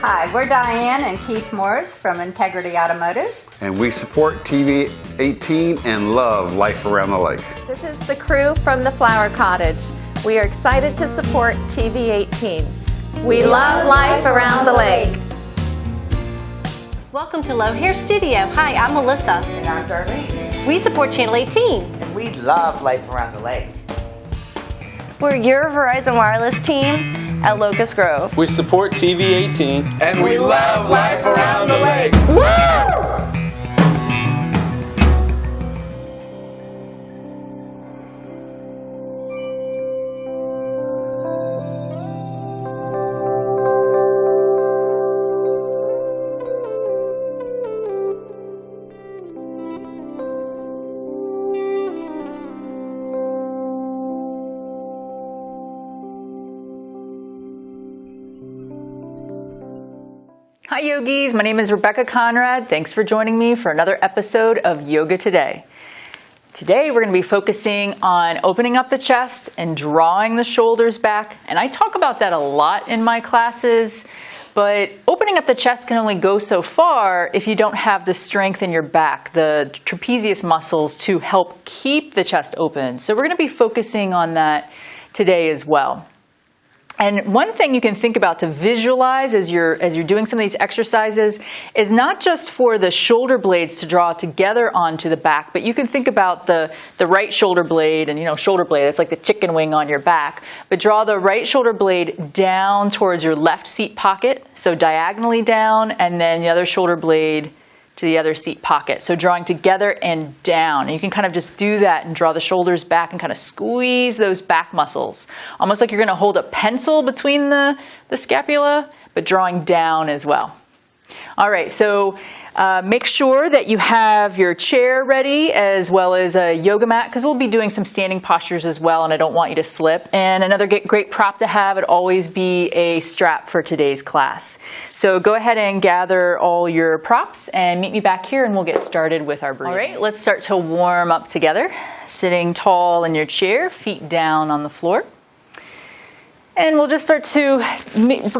Hi, we're Diane and Keith Morris from Integrity Automotive. And we support TV 18 and love Life Around the Lake. This is the crew from the Flower Cottage. We are excited to support TV 18. We love life around the lake. Welcome to Love Hair Studio. Hi, I'm Melissa. And I'm Darlene. We support Channel 18. And we love Life Around the Lake. We're your Verizon Wireless team at Locust Grove. We support TV 18. And we love Life Around the Lake. Woo! Hi yogis, my name is Rebecca Conrad. Thanks for joining me for another episode of Yoga Today. Today we're going to be focusing on opening up the chest and drawing the shoulders back. And I talk about that a lot in my classes, but opening up the chest can only go so far if you don't have the strength in your back, the trapezius muscles to help keep the chest open. So we're going to be focusing on that today as well. And one thing you can think about to visualize as you're doing some of these exercises is not just for the shoulder blades to draw together onto the back, but you can think about the right shoulder blade, and shoulder blade, it's like the chicken wing on your back, but draw the right shoulder blade down towards your left seat pocket, so diagonally down, and then the other shoulder blade to the other seat pocket. So drawing together and down. And you can kind of just do that and draw the shoulders back and kind of squeeze those back muscles. Almost like you're going to hold a pencil between the scapula, but drawing down as well. All right, so make sure that you have your chair ready as well as a yoga mat, because we'll be doing some standing postures as well, and I don't want you to slip. And another great prop to have would always be a strap for today's class. So go ahead and gather all your props and meet me back here, and we'll get started with our breathing. All right, let's start to warm up together. Sitting tall in your chair, feet down on the floor. And we'll just start to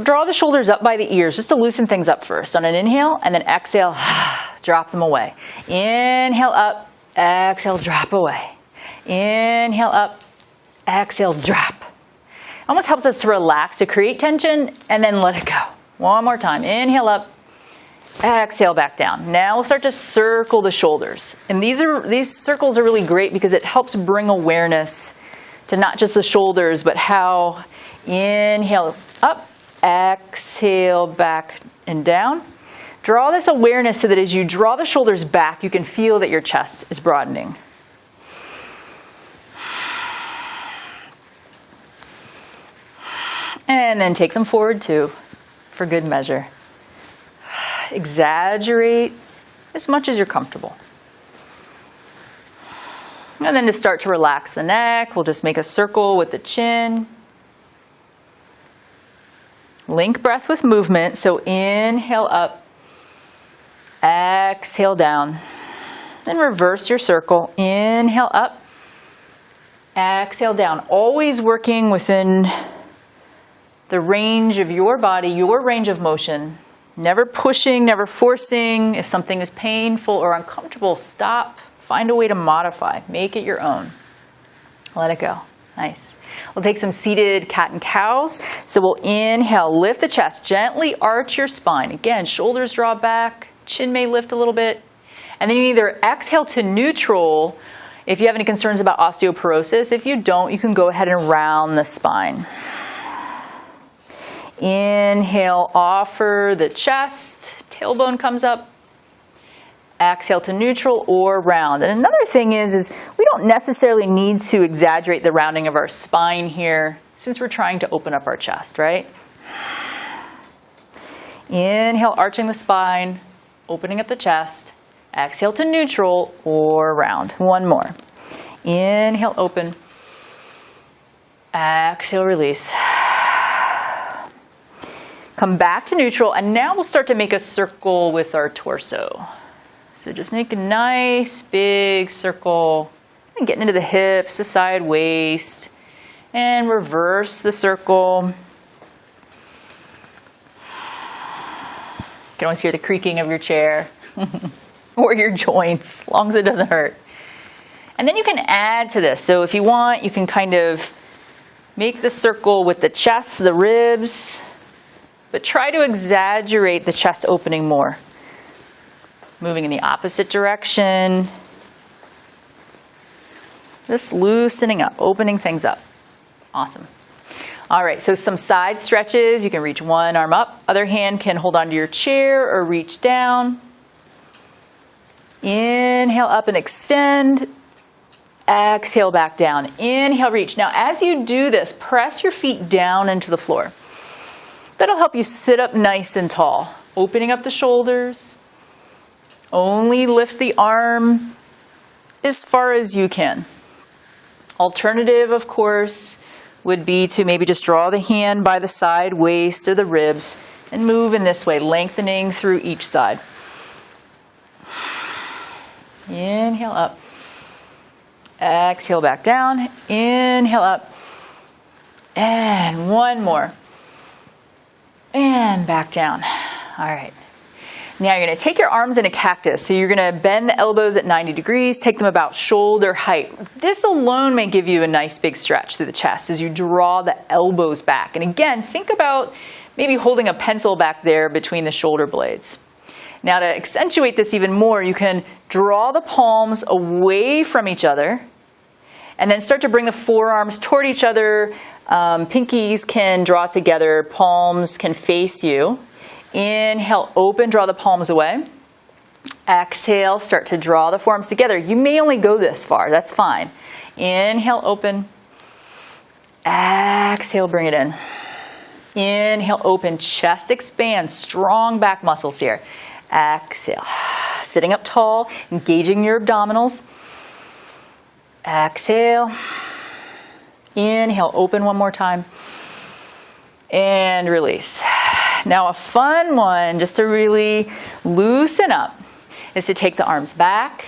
draw the shoulders up by the ears, just to loosen things up first. On an inhale, and then exhale, drop them away. Inhale up, exhale, drop away. Inhale up, exhale, drop. Almost helps us to relax, to create tension, and then let it go. One more time. Inhale up, exhale back down. Now we'll start to circle the shoulders. And these circles are really great because it helps bring awareness to not just the shoulders, but how inhale up, exhale back and down. Draw this awareness so that as you draw the shoulders back, you can feel that your chest is broadening. And then take them forward too, for good measure. Exaggerate as much as you're comfortable. And then to start to relax the neck, we'll just make a circle with the chin. Link breath with movement, so inhale up, exhale down. Then reverse your circle, inhale up, exhale down. Always working within the range of your body, your range of motion. Never pushing, never forcing. If something is painful or uncomfortable, stop. Find a way to modify. Make it your own. Let it go. Nice. We'll take some seated cat and cows. So we'll inhale, lift the chest, gently arch your spine. Again, shoulders draw back, chin may lift a little bit. And then you either exhale to neutral if you have any concerns about osteoporosis. If you don't, you can go ahead and round the spine. Inhale, offer the chest, tailbone comes up. Exhale to neutral or round. And another thing is we don't necessarily need to exaggerate the rounding of our spine here since we're trying to open up our chest, right? Inhale, arching the spine, opening up the chest. Exhale to neutral or round. One more. Inhale, open. Exhale, release. Come back to neutral, and now we'll start to make a circle with our torso. So just make a nice big circle, and getting into the hips, the side waist, and reverse the circle. You can always hear the creaking of your chair or your joints, as long as it doesn't hurt. And then you can add to this. So if you want, you can kind of make the circle with the chest, the ribs, but try to exaggerate the chest opening more. Moving in the opposite direction. Just loosening up, opening things up. Awesome. All right, so some side stretches. You can reach one arm up. Other hand can hold onto your chair or reach down. Inhale up and extend. Exhale back down. Inhale, reach. Now, as you do this, press your feet down into the floor. That'll help you sit up nice and tall. Opening up the shoulders. Only lift the arm as far as you can. Alternative, of course, would be to maybe just draw the hand by the side waist or the ribs and move in this way, lengthening through each side. Inhale up. Exhale back down. Inhale up. And one more. And back down. All right. Now you're going to take your arms in a cactus. So you're going to bend the elbows at 90 degrees, take them about shoulder height. This alone may give you a nice big stretch through the chest as you draw the elbows back. And again, think about maybe holding a pencil back there between the shoulder blades. Now to accentuate this even more, you can draw the palms away from each other and then start to bring the forearms toward each other. Pinkies can draw together, palms can face you. Inhale, open, draw the palms away. Exhale, start to draw the forearms together. You may only go this far, that's fine. Inhale, open. Exhale, bring it in. Inhale, open, chest expand, strong back muscles here. Exhale, sitting up tall, engaging your abdominals. Exhale. Inhale, open one more time. And release. Now a fun one, just to really loosen up, is to take the arms back,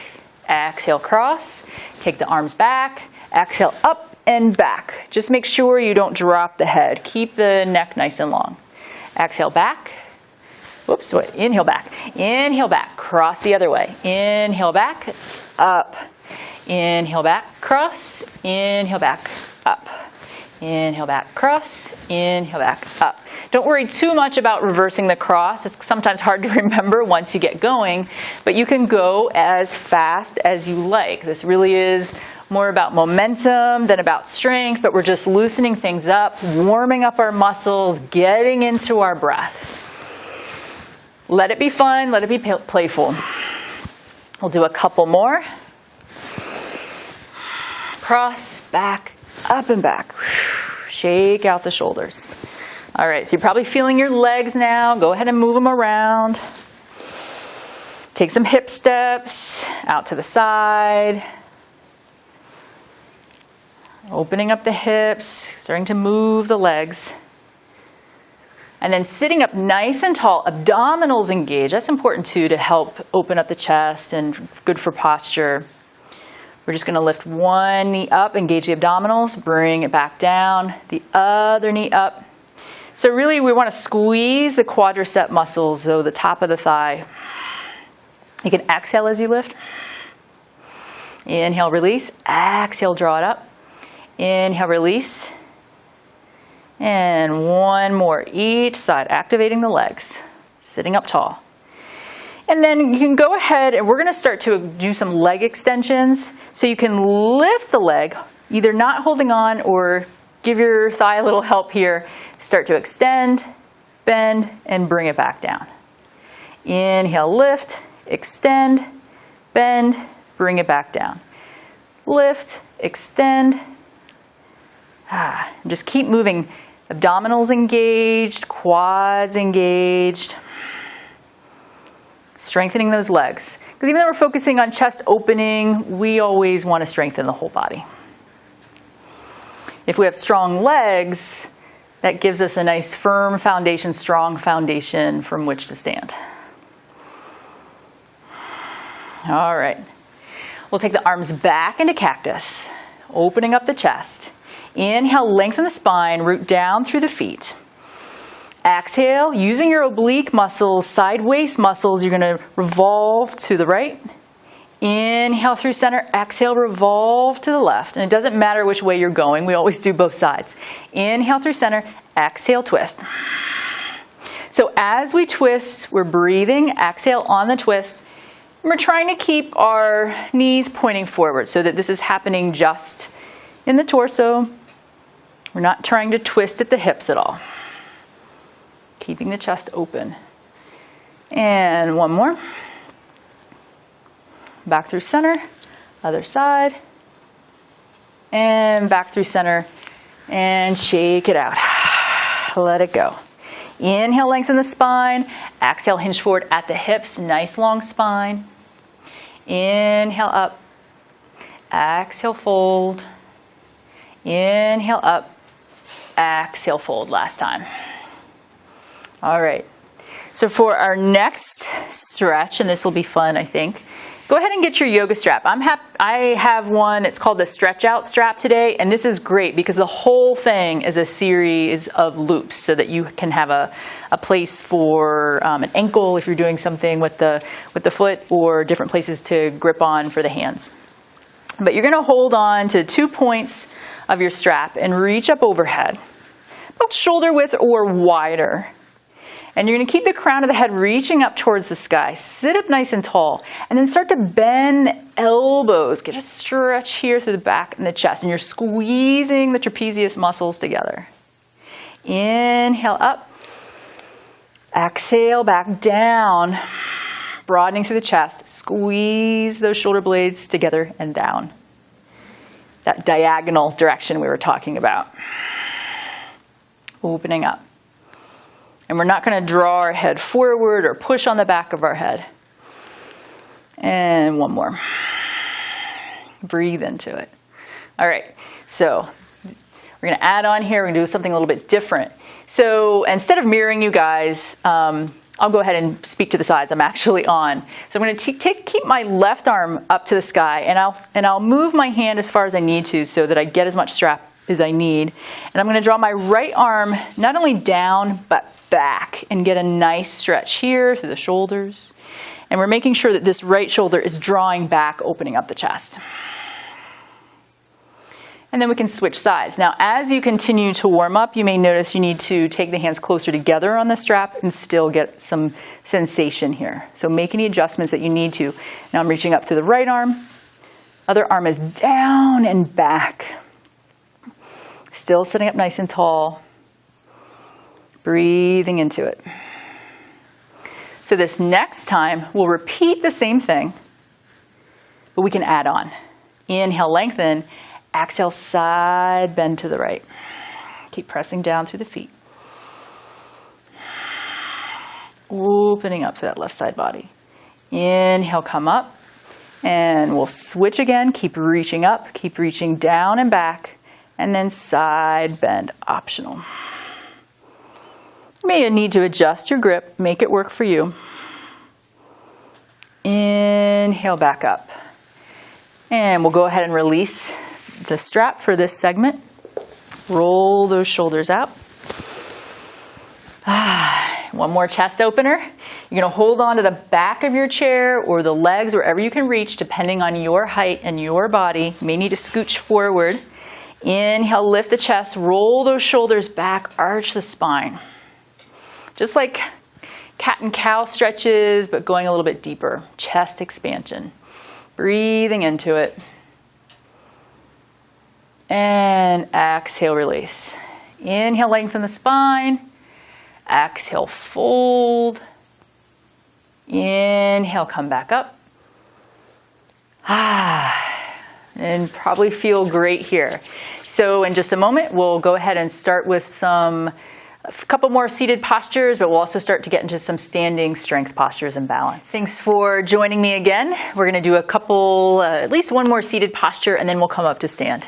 exhale, cross, take the arms back, exhale, up and back. Just make sure you don't drop the head. Keep the neck nice and long. Exhale, back. Whoops, wait, inhale back, cross the other way. Inhale back, up. Inhale back, cross, inhale back, up. Inhale back, cross, inhale back, up. Don't worry too much about reversing the cross. It's sometimes hard to remember once you get going, but you can go as fast as you like. This really is more about momentum than about strength, but we're just loosening things up, warming up our muscles, getting into our breath. Let it be fun, let it be playful. We'll do a couple more. Cross, back, up and back. Shake out the shoulders. All right, so you're probably feeling your legs now. Go ahead and move them around. Take some hip steps out to the side. Opening up the hips, starting to move the legs. And then sitting up nice and tall, abdominals engaged. That's important too to help open up the chest and good for posture. We're just going to lift one knee up, engage the abdominals, bring it back down, the other knee up. So really we want to squeeze the quadricep muscles, so the top of the thigh. You can exhale as you lift. Inhale, release. Exhale, draw it up. Inhale, release. And one more each side, activating the legs, sitting up tall. And then you can go ahead and we're going to start to do some leg extensions. So you can lift the leg, either not holding on or give your thigh a little help here. Start to extend, bend, and bring it back down. Inhale, lift, extend, bend, bring it back down. Lift, extend. Just keep moving. Abdominals engaged, quads engaged. Strengthening those legs. Because even though we're focusing on chest opening, we always want to strengthen the whole body. If we have strong legs, that gives us a nice firm foundation, strong foundation from which to stand. All right. We'll take the arms back into cactus, opening up the chest. Inhale, lengthen the spine, root down through the feet. Exhale, using your oblique muscles, side waist muscles, you're going to revolve to the right. Inhale through center, exhale, revolve to the left. And it doesn't matter which way you're going, we always do both sides. Inhale through center, exhale, twist. So as we twist, we're breathing, exhale on the twist. And we're trying to keep our knees pointing forward so that this is happening just in the torso. We're not trying to twist at the hips at all. Keeping the chest open. And one more. Back through center, other side. And back through center. And shake it out. Let it go. Inhale, lengthen the spine. Exhale, hinge forward at the hips. Nice long spine. Inhale up. Exhale, fold. Inhale up. Exhale, fold last time. All right. So for our next stretch, and this will be fun, I think, go ahead and get your yoga strap. I have one, it's called the Stretch Out strap today, and this is great because the whole thing is a series of loops so that you can have a place for an ankle if you're doing something with the foot, or different places to grip on for the hands. But you're going to hold on to 2 points of your strap and reach up overhead, about shoulder width or wider. And you're going to keep the crown of the head reaching up towards the sky. Sit up nice and tall. And then start to bend the elbows. Get a stretch here through the back and the chest. And you're squeezing the trapezius muscles together. Inhale up. Exhale back down. Broadening through the chest. Squeeze those shoulder blades together and down. That diagonal direction we were talking about. Opening up. And we're not going to draw our head forward or push on the back of our head. And one more. Breathe into it. All right, so we're going to add on here. We're going to do something a little bit different. So instead of mirroring you guys, I'll go ahead and speak to the sides. I'm actually on. So I'm going to keep my left arm up to the sky, and I'll move my hand as far as I need to so that I get as much strap as I need. And I'm going to draw my right arm not only down but back and get a nice stretch here through the shoulders. And we're making sure that this right shoulder is drawing back, opening up the chest. And then we can switch sides. Now, as you continue to warm up, you may notice you need to take the hands closer together on the strap and still get some sensation here. So make any adjustments that you need to. Now I'm reaching up through the right arm. Other arm is down and back. Still sitting up nice and tall. Breathing into it. So this next time, we'll repeat the same thing, but we can add on. Inhale, lengthen. Exhale, side bend to the right. Keep pressing down through the feet. Opening up to that left side body. Inhale, come up. And we'll switch again. Keep reaching up. Keep reaching down and back. And then side bend, optional. You may need to adjust your grip. Make it work for you. Inhale, back up. And we'll go ahead and release the strap for this segment. Roll those shoulders out. One more chest opener. You're going to hold on to the back of your chair or the legs, wherever you can reach, depending on your height and your body. You may need to scooch forward. Inhale, lift the chest, roll those shoulders back, arch the spine. Just like cat and cow stretches, but going a little bit deeper. Chest expansion. Breathing into it. And exhale, release. Inhale, lengthen the spine. Exhale, fold. Inhale, come back up. And probably feel great here. So in just a moment, we'll go ahead and start with a couple more seated postures, but we'll also start to get into some standing strength postures and balance. Thanks for joining me again. We're going to do a couple, at least one more seated posture, and then we'll come up to stand.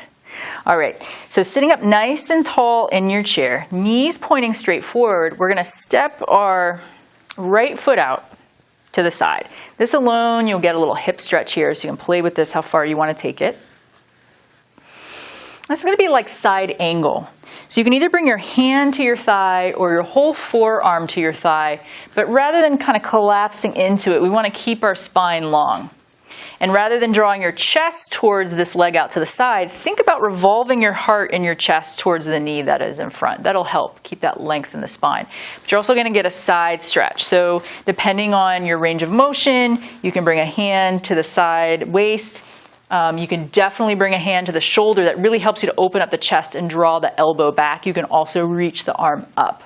All right, so sitting up nice and tall in your chair, knees pointing straight forward, we're going to step our right foot out to the side. This alone, you'll get a little hip stretch here, so you can play with this how far you want to take it. This is going to be like side angle. So you can either bring your hand to your thigh or your whole forearm to your thigh, but rather than kind of collapsing into it, we want to keep our spine long. And rather than drawing your chest towards this leg out to the side, think about revolving your heart and your chest towards the knee that is in front. That'll help keep that length in the spine. But you're also going to get a side stretch. So depending on your range of motion, you can bring a hand to the side waist. You can definitely bring a hand to the shoulder. That really helps you to open up the chest and draw the elbow back. You can also reach the arm up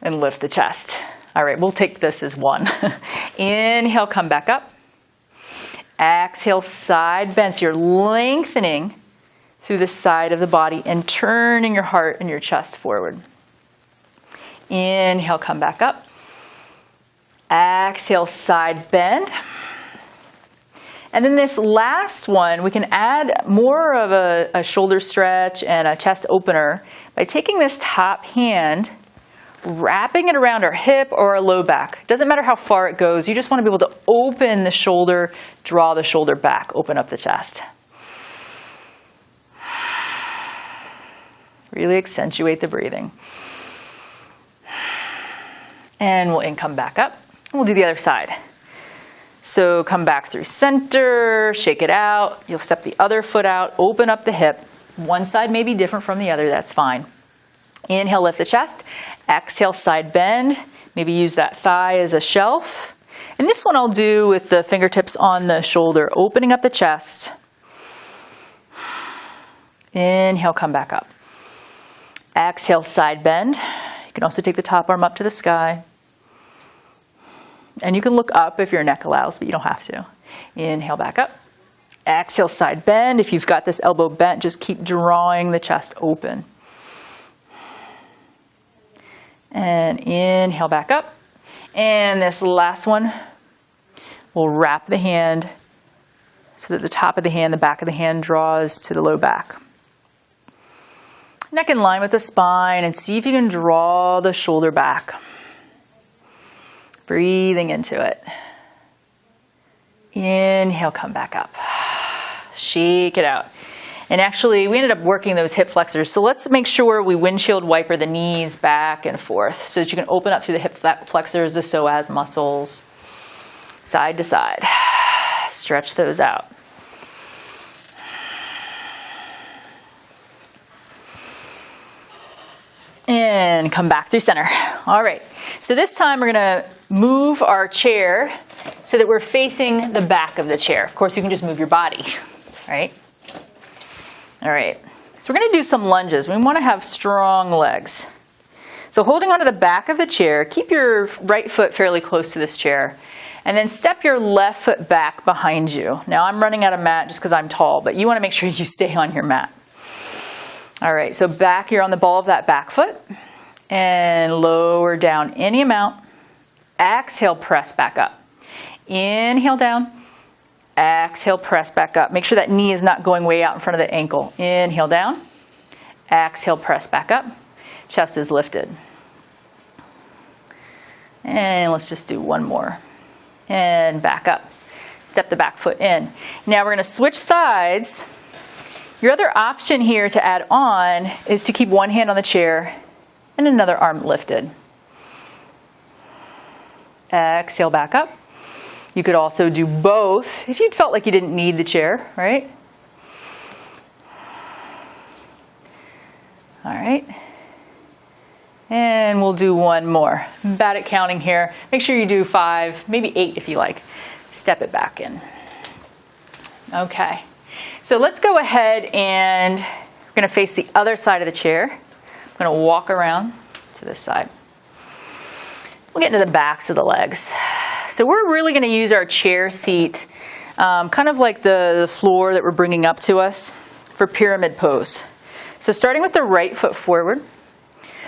and lift the chest. All right, we'll take this as one. Inhale, come back up. Exhale, side bend. So you're lengthening through the side of the body and turning your heart and your chest forward. Inhale, come back up. Exhale, side bend. And then this last one, we can add more of a shoulder stretch and a chest opener by taking this top hand, wrapping it around our hip or our low back. Doesn't matter how far it goes. You just want to be able to open the shoulder, draw the shoulder back, open up the chest. Really accentuate the breathing. And we'll come back up. We'll do the other side. So come back through center, shake it out. You'll step the other foot out, open up the hip. One side may be different from the other, that's fine. Inhale, lift the chest. Exhale, side bend. Maybe use that thigh as a shelf. And this one I'll do with the fingertips on the shoulder, opening up the chest. Inhale, come back up. Exhale, side bend. You can also take the top arm up to the sky. And you can look up if your neck allows, but you don't have to. Inhale, back up. Exhale, side bend. If you've got this elbow bent, just keep drawing the chest open. And inhale, back up. And this last one, we'll wrap the hand so that the top of the hand, the back of the hand draws to the low back. Neck in line with the spine, and see if you can draw the shoulder back. Breathing into it. Inhale, come back up. Shake it out. And actually, we ended up working those hip flexors. So let's make sure we windshield wiper the knees back and forth so that you can open up through the hip flexors, the psoas muscles, side to side. Stretch those out. And come back through center. All right. So this time we're going to move our chair so that we're facing the back of the chair. Of course, you can just move your body, right? All right. So we're going to do some lunges. We want to have strong legs. So holding onto the back of the chair, keep your right foot fairly close to this chair, and then step your left foot back behind you. Now I'm running out of mat just because I'm tall, but you want to make sure you stay on your mat. All right, so back, you're on the ball of that back foot, and lower down any amount. Exhale, press back up. Inhale down. Exhale, press back up. Make sure that knee is not going way out in front of the ankle. Inhale down. Exhale, press back up. Chest is lifted. And let's just do one more. And back up. Step the back foot in. Now we're going to switch sides. Your other option here to add on is to keep one hand on the chair and another arm lifted. Exhale, back up. You could also do both if you felt like you didn't need the chair, right? All right. And we'll do one more. I'm bad at counting here. Make sure you do 5, maybe 8 if you like. Step it back in. Okay. So let's go ahead and we're going to face the other side of the chair. I'm going to walk around to this side. We'll get into the backs of the legs. So we're really going to use our chair seat, kind of like the floor that we're bringing up to us for pyramid pose. So starting with the right foot forward,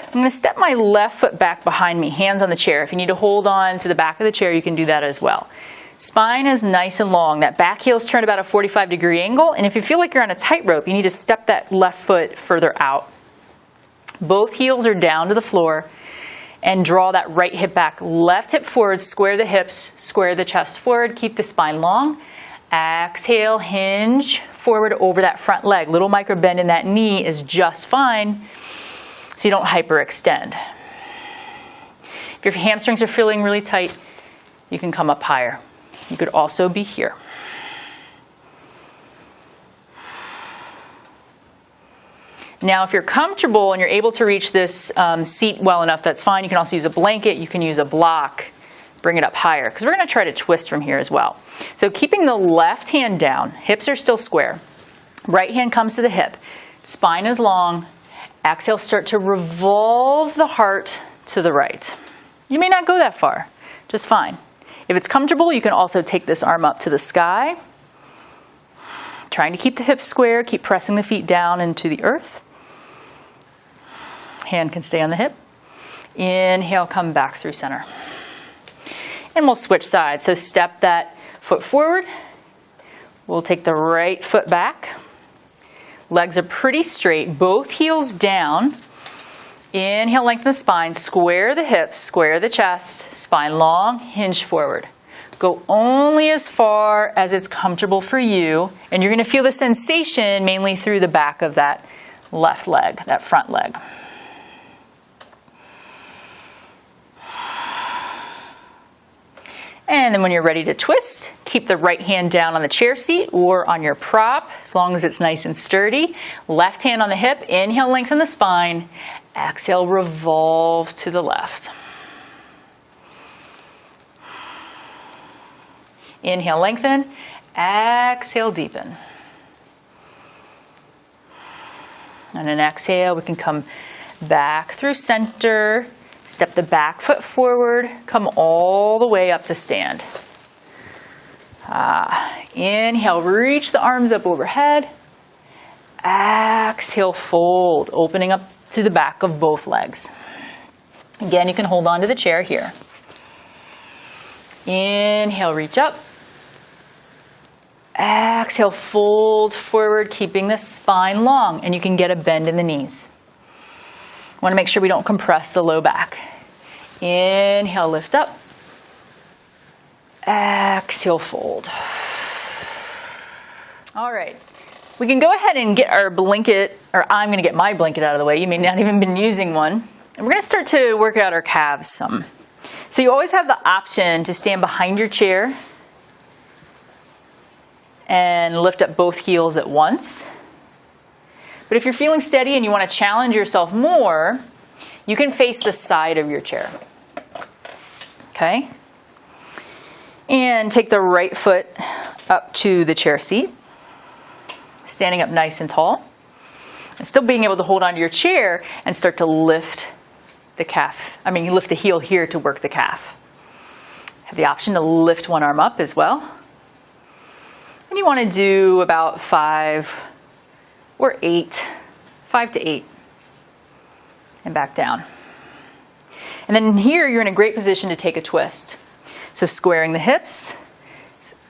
I'm going to step my left foot back behind me, hands on the chair. If you need to hold on to the back of the chair, you can do that as well. Spine is nice and long. That back heel's turned about a 45-degree angle. And if you feel like you're on a tightrope, you need to step that left foot further out. Both heels are down to the floor. And draw that right hip back. Left hip forward, square the hips, square the chest forward. Keep the spine long. Exhale, hinge forward over that front leg. Little micro bend in that knee is just fine so you don't hyperextend. If your hamstrings are feeling really tight, you can come up higher. You could also be here. Now, if you're comfortable and you're able to reach this seat well enough, that's fine. You can also use a blanket. You can use a block. Bring it up higher, because we're going to try to twist from here as well. So keeping the left hand down, hips are still square. Right hand comes to the hip. Spine is long. Exhale, start to revolve the heart to the right. You may not go that far, just fine. If it's comfortable, you can also take this arm up to the sky. Trying to keep the hips square, keep pressing the feet down into the earth. Hand can stay on the hip. Inhale, come back through center. And we'll switch sides. So step that foot forward. We'll take the right foot back. Legs are pretty straight, both heels down. Inhale, lengthen the spine, square the hips, square the chest, spine long, hinge forward. Go only as far as it's comfortable for you, and you're going to feel the sensation mainly through the back of that left leg, that front leg. And then when you're ready to twist, keep the right hand down on the chair seat or on your prop, as long as it's nice and sturdy. Left hand on the hip, inhale, lengthen the spine. Exhale, revolve to the left. Inhale, lengthen. Exhale, deepen. And an exhale, we can come back through center. Step the back foot forward, come all the way up to stand. Inhale, reach the arms up overhead. Exhale, fold, opening up through the back of both legs. Again, you can hold on to the chair here. Inhale, reach up. Exhale, fold forward, keeping the spine long, and you can get a bend in the knees. Want to make sure we don't compress the low back. Inhale, lift up. Exhale, fold. All right. We can go ahead and get our blanket, or I'm going to get my blanket out of the way. You may not even been using one. And we're going to start to work out our calves some. So you always have the option to stand behind your chair and lift up both heels at once. But if you're feeling steady and you want to challenge yourself more, you can face the side of your chair. Okay? And take the right foot up to the chair seat, standing up nice and tall. And still being able to hold onto your chair and start to lift the calf. You lift the heel here to work the calf. Have the option to lift one arm up as well. And you want to do about 5 or 8, 5 to 8, and back down. And then here you're in a great position to take a twist. So squaring the hips,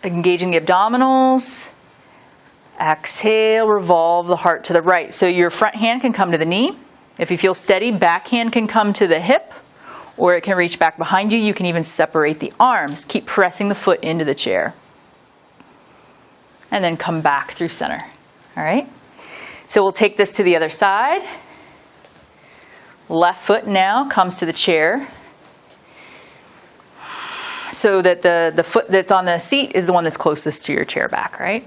engaging the abdominals. Exhale, revolve the heart to the right. So your front hand can come to the knee. If you feel steady, back hand can come to the hip, or it can reach back behind you. You can even separate the arms. Keep pressing the foot into the chair. And then come back through center. All right? So we'll take this to the other side. Left foot now comes to the chair, so that the foot that's on the seat is the one that's closest to your chair back, right?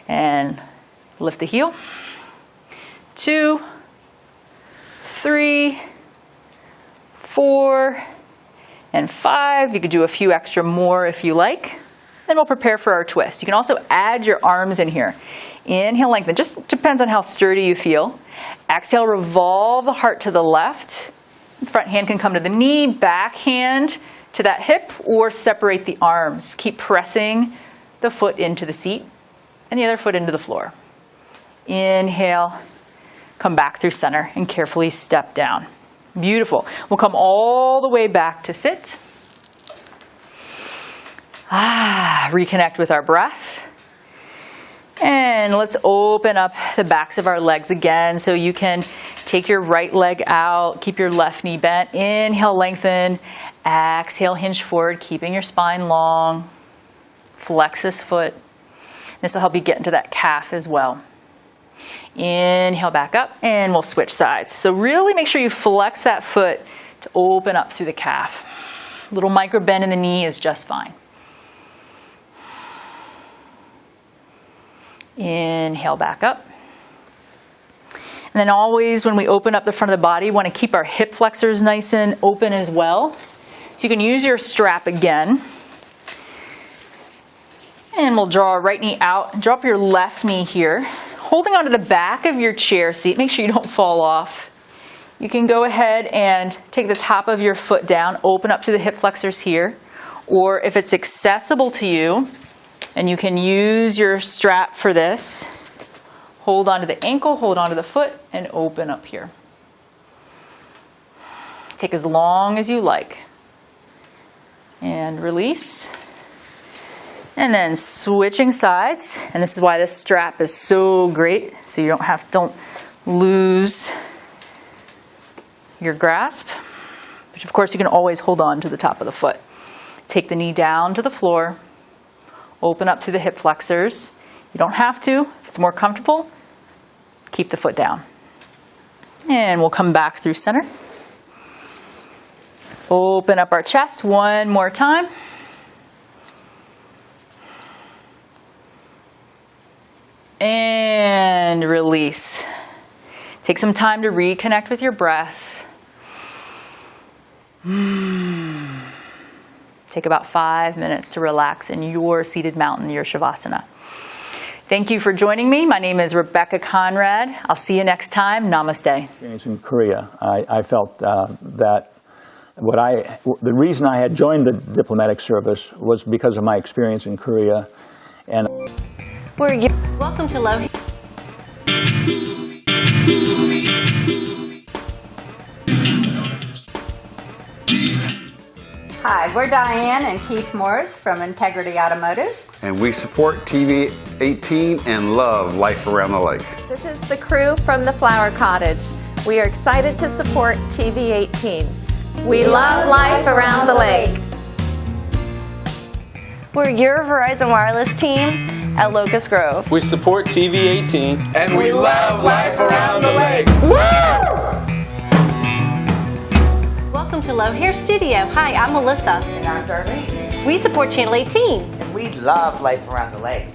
And lift the heel. 2, 3, 4, and 5. You could do a few extra more if you like. Then we'll prepare for our twist. You can also add your arms in here. Inhale, lengthen. Just depends on how sturdy you feel. Exhale, revolve the heart to the left. Front hand can come to the knee, back hand to that hip, or separate the arms. Keep pressing the foot into the seat and the other foot into the floor. Inhale, come back through center and carefully step down. Beautiful. We'll come all the way back to sit. Reconnect with our breath. And let's open up the backs of our legs again, so you can take your right leg out, keep your left knee bent. Inhale, lengthen. Exhale, hinge forward, keeping your spine long. Flex this foot. This will help you get into that calf as well. Inhale back up, and we'll switch sides. So really make sure you flex that foot to open up through the calf. A little micro bend in the knee is just fine. Inhale back up. And then always when we open up the front of the body, we want to keep our hip flexors nice and open as well. So you can use your strap again. And we'll draw our right knee out. Drop your left knee here. Holding onto the back of your chair seat, make sure you don't fall off. You can go ahead and take the top of your foot down, open up to the hip flexors here. Or if it's accessible to you, and you can use your strap for this, hold onto the ankle, hold onto the foot, and open up here. Take as long as you like. And release. And then switching sides, and this is why this strap is so great, so you don't lose your grasp. But of course you can always hold on to the top of the foot. Take the knee down to the floor, open up through the hip flexors. You don't have to. If it's more comfortable, keep the foot down. And we'll come back through center. Open up our chest one more time. And release. Take some time to reconnect with your breath. Take about 5 minutes to relax in your seated mountain, your Shavasana. Thank you for joining me. My name is Rebecca Conrad. I'll see you next time. Namaste. In Korea, I felt that the reason I had joined the diplomatic service was because of my experience in Korea. And Welcome to Low. Hi, we're Diane and Keith Morris from Integrity Automotive. And we support TV 18 and love life around the lake. This is the crew from the Flower Cottage. We are excited to support TV 18. We love life around the lake. We're your Verizon Wireless team at Locust Grove. We support TV 18. And we love life around the lake. Welcome to Low Hair Studio. Hi, I'm Melissa. And I'm Darlene. We support Channel 18. And we love life around the lake.